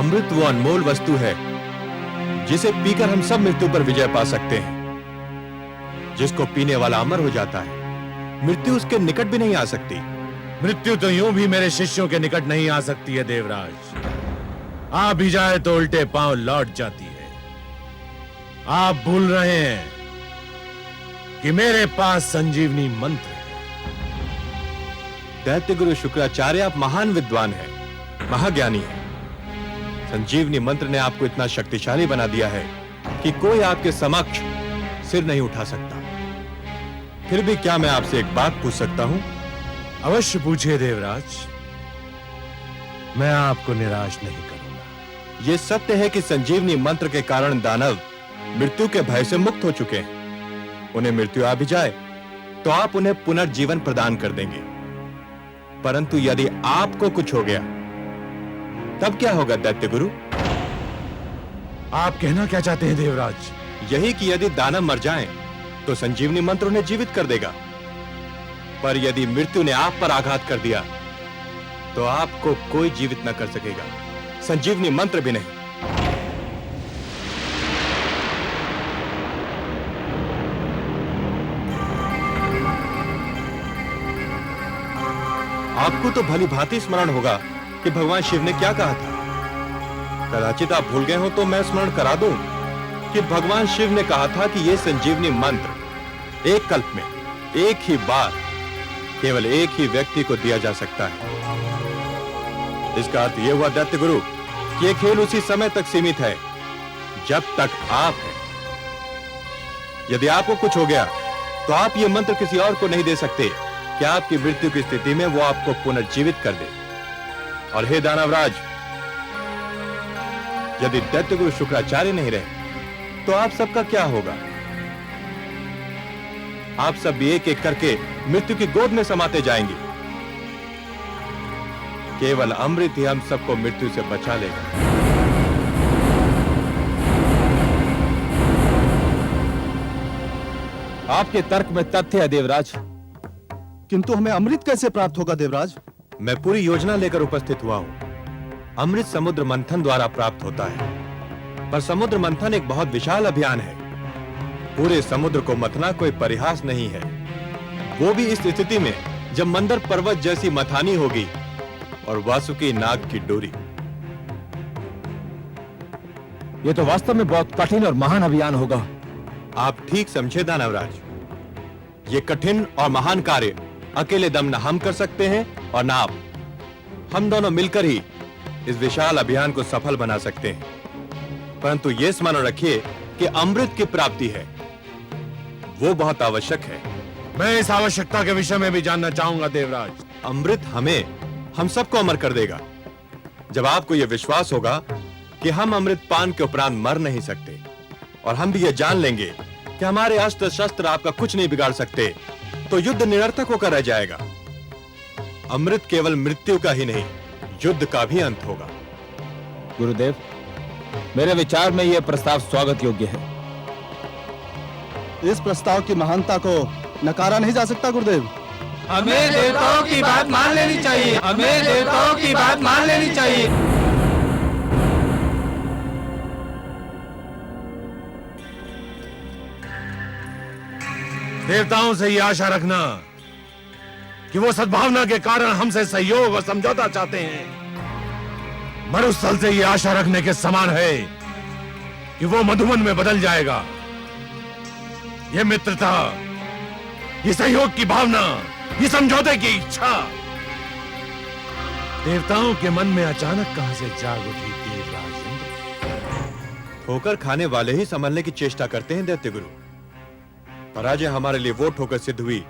अमृत वो अनमोल वस्तु है जिसे पीकर हम सब मृत्यु पर विजय पा सकते हैं। जिसको पीने वाला अमर हो जाता है, मृत्यु उसके निकट भी नहीं आ सकती। मृत्यु तो यूं भी मेरे शिष्यों के निकट नहीं आ सकती है देवराज। आ भी जाए तो उल्टे पांव लौट जाती है। आप भूल रहे हैं कि मेरे पास संजीवनी मंत्र है। दैत्य गुरु शुक्राचार्य, आप महान विद्वान हैं, महाज्ञानी हैं। संजीवनी मंत्र ने आपको इतना शक्तिशाली बना दिया है कि कोई आपके समक्ष सिर नहीं उठा सकता। फिर भी क्या मैं आपसे एक बात पूछ सकता हूं? अवश्य पूछिए देवराज, मैं आपको निराश नहीं करूंगा। यह सत्य है कि संजीवनी मंत्र के कारण दानव मृत्यु के भय से मुक्त हो चुके हैं। उन्हें मृत्यु आ भी जाए तो आप उन्हें पुनर्जीवन प्रदान कर देंगे। परंतु यदि आपको कुछ हो गया तब क्या होगा दैत्य गुरु? आप कहना क्या चाहते हैं देवराज? यही कि यदि दानव मर जाएं तो संजीवनी मंत्र उन्हें जीवित कर देगा। पर यदि मृत्यु ने आप पर आघात कर दिया तो आपको कोई जीवित न कर सकेगा, संजीवनी मंत्र भी नहीं। आपको तो भली भांति स्मरण होगा कि भगवान शिव ने क्या कहा था। कदाचित आप भूल गए हो तो मैं स्मरण करा दूं कि भगवान शिव ने कहा था कि यह संजीवनी मंत्र एक कल्प में एक ही बार केवल एक ही व्यक्ति को दिया जा सकता है। इसका अर्थ यह हुआ दैत्य गुरु कि यह खेल उसी समय तक सीमित है जब तक आप हैं। यदि आपको कुछ हो गया तो आप यह मंत्र किसी और को नहीं दे सकते कि आपकी मृत्यु की स्थिति में वो आपको पुनर्जीवित कर दे। और हे दानवराज, यदि दैत्य गुरु शुक्राचार्य नहीं रहे तो आप सबका क्या होगा? आप सब भी एक एक करके मृत्यु की गोद में समाते जाएंगे। केवल अमृत ही हम सबको मृत्यु से बचा लेगा। आपके तर्क में तथ्य है देवराज, किंतु हमें अमृत कैसे प्राप्त होगा देवराज? मैं पूरी योजना लेकर उपस्थित हुआ हूं। अमृत समुद्र मंथन द्वारा प्राप्त होता है, पर समुद्र मंथन एक बहुत विशाल अभियान है। पूरे समुद्र को मथना कोई परिहास नहीं है, वो भी इस स्थिति में जब मंदर पर्वत जैसी मथानी होगी और वासुकी नाग की डोरी। यह तो वास्तव में बहुत कठिन और महान अभियान होगा। आप ठीक समझे दानवराज, ये कठिन और महान कार्य अकेले दम न हम कर सकते हैं और न आप। हम दोनों मिलकर ही इस विशाल अभियान को सफल बना सकते हैं। परंतु यह स्मरण रखिए कि अमृत की प्राप्ति है, वो बहुत आवश्यक है। मैं इस आवश्यकता के विषय में भी जानना चाहूंगा देवराज। अमृत हम सबको अमर कर देगा। जब आपको यह विश्वास होगा कि हम अमृत पान के उपरांत मर नहीं सकते और हम भी यह जान लेंगे कि हमारे अस्त्र शस्त्र आपका कुछ नहीं बिगाड़ सकते, तो युद्ध निरर्थक होकर रह जाएगा। अमृत केवल मृत्यु का ही नहीं, युद्ध का भी अंत होगा। गुरुदेव, मेरे विचार में यह प्रस्ताव स्वागत योग्य है। इस प्रस्ताव की महानता को नकारा नहीं जा सकता गुरुदेव। हमें देवताओं की बात मान लेनी चाहिए, हमें देवताओं की बात मान लेनी चाहिए। देवताओं से यह आशा रखना कि वो सद्भावना के कारण हमसे सहयोग और समझौता चाहते हैं, मरुस्थल से यह आशा रखने के समान है कि वो मधुवन में बदल जाएगा। यह मित्रता, ये सहयोग की भावना, ये समझौते की इच्छा देवताओं के मन में अचानक कहां से जाग उठी देवराज इंद्र। ठोकर खाने वाले ही संभलने की चेष्टा करते हैं दैत्य गुरु। पराजय हमारे लिए वो ठोकर सिद्ध हुई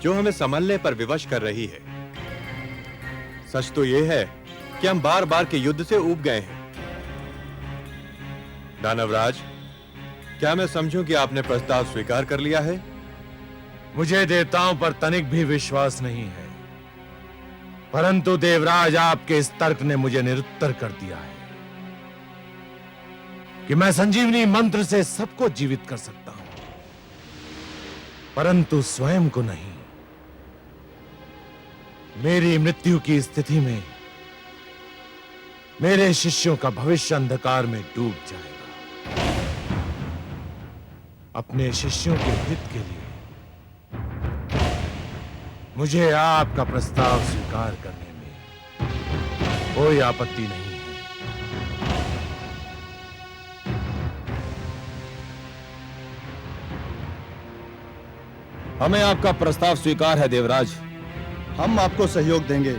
जो हमें संभलने पर विवश कर रही है। सच तो यह है कि हम बार बार के युद्ध से ऊब गए हैं। दानवराज, क्या मैं समझूं कि आपने प्रस्ताव स्वीकार कर लिया है? मुझे देवताओं पर तनिक भी विश्वास नहीं है, परंतु देवराज आपके इस तर्क ने मुझे निरुत्तर कर दिया है कि मैं संजीवनी मंत्र से सबको जीवित कर सकता हूं, परंतु स्वयं को नहीं। मेरी मृत्यु की स्थिति में मेरे शिष्यों का भविष्य अंधकार में डूब जाएगा। अपने शिष्यों के हित के लिए मुझे आपका प्रस्ताव स्वीकार करने में कोई आपत्ति नहीं है। हमें आपका प्रस्ताव स्वीकार है देवराज। हम आपको सहयोग देंगे।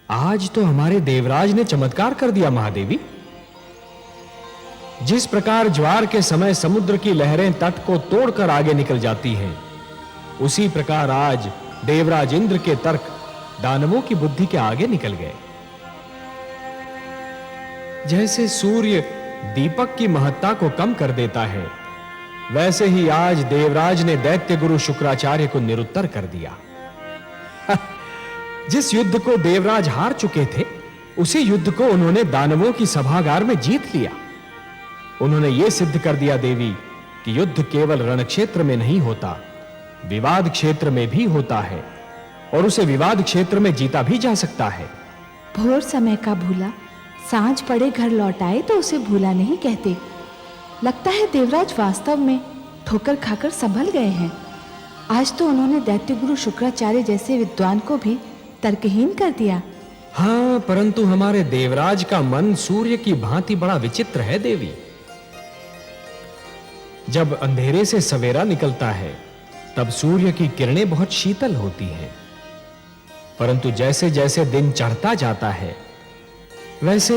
आज तो हमारे देवराज ने चमत्कार कर दिया महादेवी। जिस प्रकार ज्वार के समय समुद्र की लहरें तट को तोड़कर आगे निकल जाती हैं, उसी प्रकार आज देवराज इंद्र के तर्क दानवों की बुद्धि के आगे निकल गए। जैसे सूर्य दीपक की महत्ता को कम कर देता है, वैसे ही आज देवराज ने दैत्य गुरु शुक्राचार्य को निरुत्तर कर दिया। जिस युद्ध को देवराज हार चुके थे, उसी युद्ध को उन्होंने दानवों की सभागार में जीत लिया। उन्होंने यह सिद्ध कर दिया देवी कि युद्ध केवल रणक्षेत्र में नहीं होता, विवाद क्षेत्र में भी होता है, और उसे विवाद क्षेत्र में जीता भी जा सकता है। भोर समय का भूला सांझ पड़े घर लौट आए तो उसे भूला नहीं कहते। लगता है देवराज वास्तव में ठोकर खाकर संभल गए हैं। आज तो उन्होंने दैत्य गुरु शुक्राचार्य जैसे विद्वान को भी तर्कहीन कर दिया। हाँ, परंतु हमारे देवराज का मन सूर्य की भांति बड़ा विचित्र है देवी। जब अंधेरे से सवेरा निकलता है, तब सूर्य की किरणें बहुत शीतल होती हैं, परंतु जैसे जैसे दिन चढ़ता जाता है, वैसे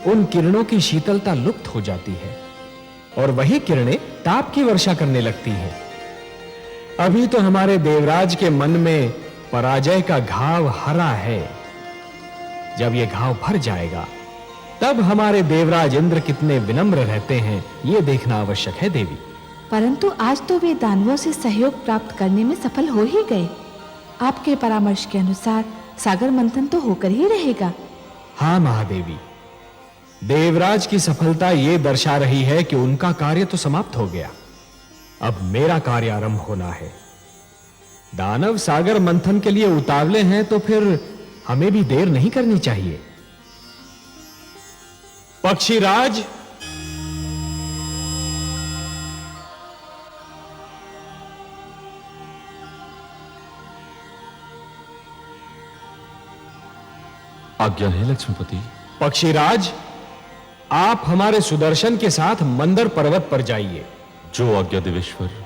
उन किरणों की शीतलता लुप्त हो जाती है और वही किरणें ताप की वर्षा करने लगती हैं। अभी तो हमारे देवराज के मन में पराजय का घाव हरा है। जब यह घाव भर जाएगा, तब हमारे देवराज इंद्र कितने विनम्र रहते हैं, यह देखना आवश्यक है देवी। परंतु आज तो वे दानवों से सहयोग प्राप्त करने में सफल हो ही गए। आपके परामर्श के अनुसार सागर मंथन तो होकर ही रहेगा। हाँ महादेवी, देवराज की सफलता यह दर्शा रही है कि उनका कार्य तो समाप्त हो गया। अब मेरा कार्य आरंभ होना है। दानव सागर मंथन के लिए उतावले हैं, तो फिर हमें भी देर नहीं करनी चाहिए। पक्षीराज, आज्ञा है लक्ष्मीपति। पक्षीराज, आप हमारे सुदर्शन के साथ मंदर पर्वत पर जाइए। जो आज्ञा देवेश्वर।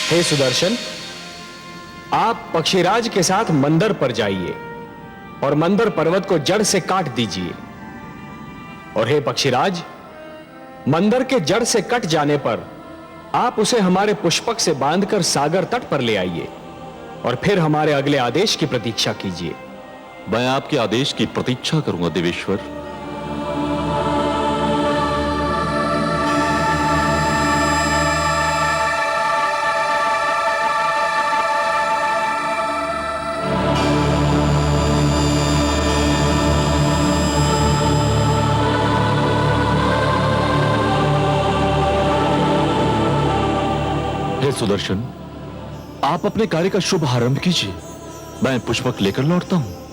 हे सुदर्शन, आप पक्षीराज के साथ मंदर पर जाइए और मंदर पर्वत को जड़ से काट दीजिए। और हे पक्षीराज, मंदर के जड़ से कट जाने पर आप उसे हमारे पुष्पक से बांधकर सागर तट पर ले आइए और फिर हमारे अगले आदेश की प्रतीक्षा कीजिए। मैं आपके आदेश की प्रतीक्षा करूंगा देवेश्वर। सुदर्शन, आप अपने कार्य का शुभ आरंभ कीजिए। मैं पुष्पक लेकर लौटता हूं।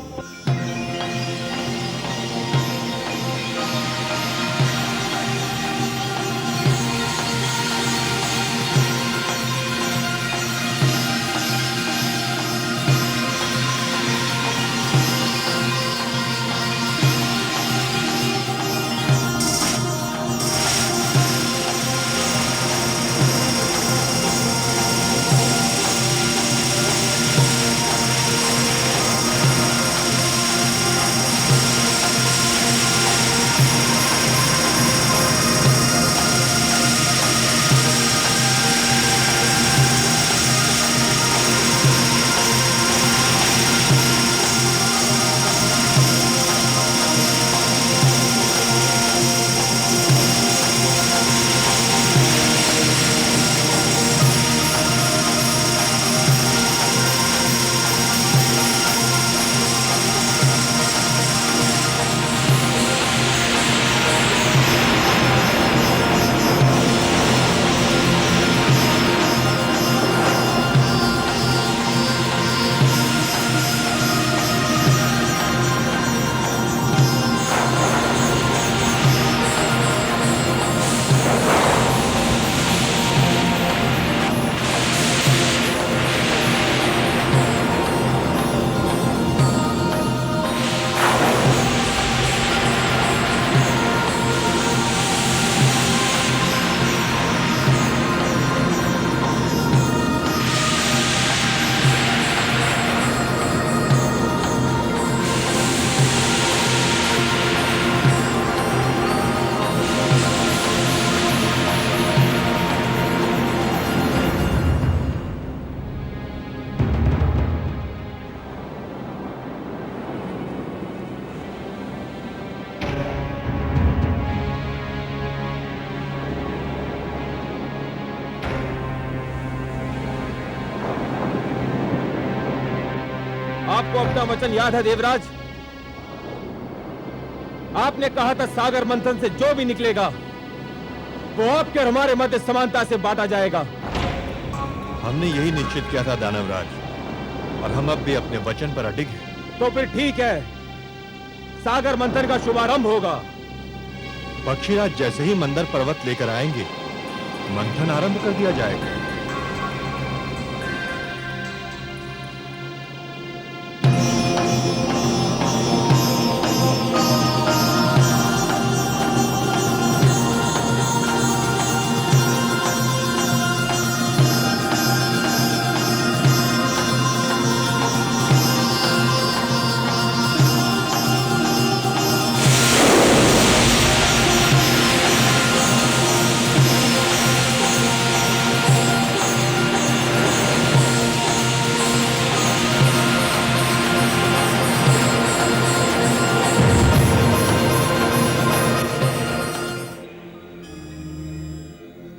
आपको अपना वचन याद है देवराज? आपने कहा था सागर मंथन से जो भी निकलेगा वो आपके और हमारे मध्य समानता से बांटा जाएगा। हमने यही निश्चित किया था दानवराज, और हम अब भी अपने वचन पर अडिग हैं। तो फिर ठीक है, सागर मंथन का शुभारंभ होगा। पक्षीराज जैसे ही मंदर पर्वत लेकर आएंगे, मंथन आरंभ कर दिया जाएगा।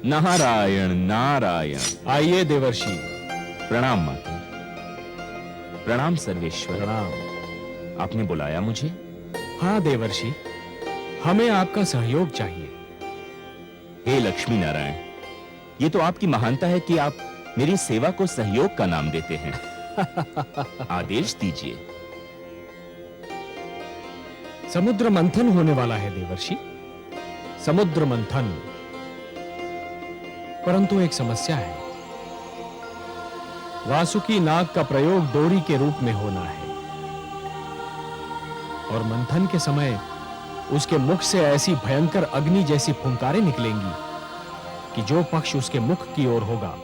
नारायण नारायण। आइए देवर्षि। प्रणाम माता। प्रणाम सर्वेश्वर। प्रणाम। आपने बुलाया मुझे? हाँ देवर्षि, हमें आपका सहयोग चाहिए। हे लक्ष्मी नारायण, ये तो आपकी महानता है कि आप मेरी सेवा को सहयोग का नाम देते हैं। आदेश दीजिए। समुद्र मंथन होने वाला है देवर्षि, समुद्र मंथन। परंतु एक समस्या है। वासुकी नाग का प्रयोग डोरी के रूप में होना है, और मंथन के समय उसके मुख से ऐसी भयंकर अग्नि जैसी फुंकारें निकलेंगी कि जो पक्ष उसके मुख की ओर होगा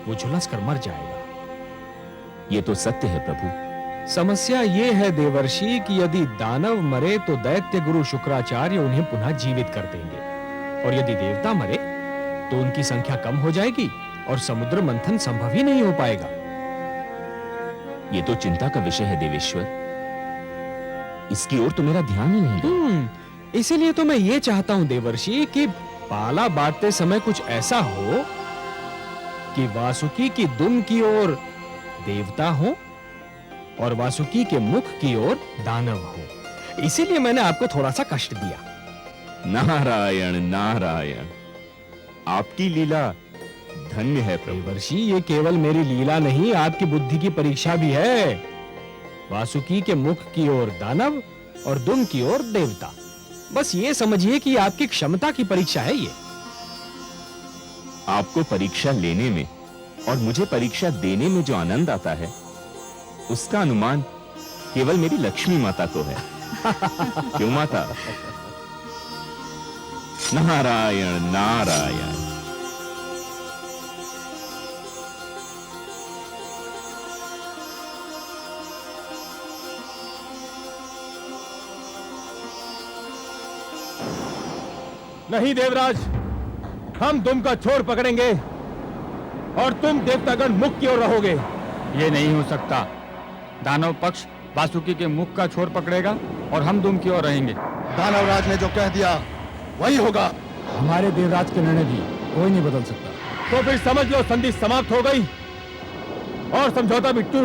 वो झुलस कर मर जाएगा। ये तो सत्य है प्रभु। समस्या ये है देवर्षि कि यदि दानव मरे तो दैत्य गुरु शुक्राचार्य उन्हें पुनः जीवित कर देंगे, और यदि देवता मरे तो उनकी संख्या कम हो जाएगी और समुद्र मंथन संभव ही नहीं हो पाएगा। ये तो चिंता का विषय है देवेश्वर, इसकी ओर तो मेरा ध्यान ही नहीं गया। इसीलिए तो मैं ये चाहता हूं देवर्षि कि पाला बांटते समय कुछ ऐसा हो कि वासुकी की दुम की ओर देवता हो और वासुकी के मुख की ओर दानव हो। इसीलिए मैंने आपको थोड़ा सा कष्ट दिया। नारायण नारायण, आपकी लीला धन्य है प्रभु। देवर्षि, ये केवल मेरी लीला नहीं, आपकी बुद्धि की परीक्षा भी है। वासुकी के मुख की ओर दानव और दुम की ओर देवता। बस ये समझिए कि आपकी क्षमता की परीक्षा है ये। आपको परीक्षा लेने में और मुझे परीक्षा देने में जो आनंद आता है, उसका अनुमान केवल मेरी लक्ष्मी माता को है। क्यों माता? नारायण नारायण। नहीं देवराज, हम दुम का छोर पकड़ेंगे और तुम देवतागण मुख की ओर रहोगे। ये नहीं हो सकता। दानव पक्ष वासुकी के मुख का छोर पकड़ेगा और हम दुम की ओर रहेंगे। दानवराज ने जो कह दिया वही होगा। हमारे देवराज के निर्णय भी कोई नहीं बदल सकता। तो फिर समझ लो संधि समाप्त हो गई और समझौता भी टूट